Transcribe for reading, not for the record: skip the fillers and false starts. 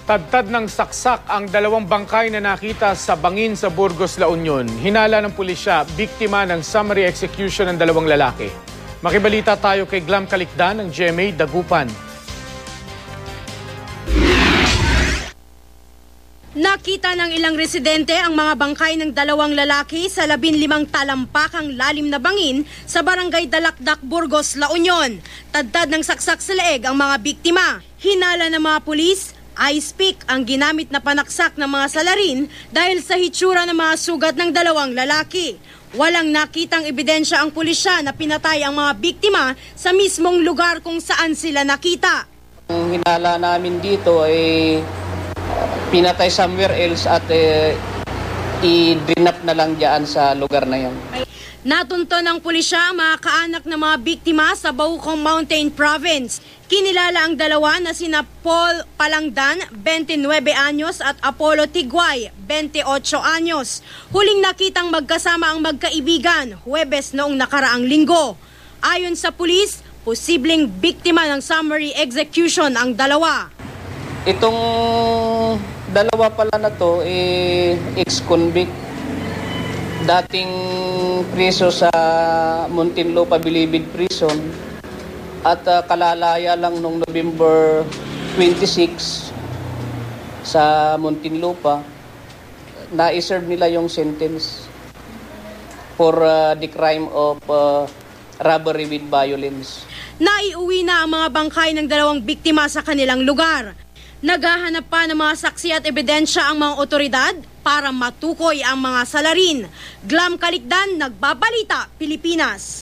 Tadtad ng saksak ang dalawang bangkay na nakita sa bangin sa Burgos, La Union. Hinala ng pulisya, biktima ng summary execution ng dalawang lalaki. Makibalita tayo kay Glam Kalikdan ng GMA Dagupan. Nakita ng ilang residente ang mga bangkay ng dalawang lalaki sa 15 talampakang lalim na bangin sa barangay Dalakdak, Burgos, La Union. Tadtad ng saksak sa leeg ang mga biktima. Hinala ng mga pulis, ice pick ang ginamit na panaksak ng mga salarin dahil sa hitsura ng mga sugat ng dalawang lalaki. Walang nakitang ebidensya ang pulisya na pinatay ang mga biktima sa mismong lugar kung saan sila nakita. Ang hinala namin dito ay pinatay somewhere else at i-drenap na lang dyan sa lugar na yan. Natunto ng pulisya ang mga kaanak ng mga biktima sa Baucong Mountain Province. Kinilala ang dalawa na sina Paul Palangdan, 29 anyos at Apollo Tigway, 28 anyos. Huling nakitang magkasama ang magkaibigan, Huwebes noong nakaraang linggo. Ayon sa pulis, posibleng biktima ng summary execution ang dalawa. Itong dalawa pala na to, ex-convict. Dating priso sa Muntinlupa Bilibid Prison at kalalaya lang noong November 26 sa Muntinlupa, na-serve nila yung sentence for the crime of robbery with violence. Naiuwi na ang mga bangkay ng dalawang biktima sa kanilang lugar. Naghahanap pa ng mga saksi at ebidensya ang mga otoridad para matukoy ang mga salarin. Glam Kalikdan, Nagbabalita, Pilipinas.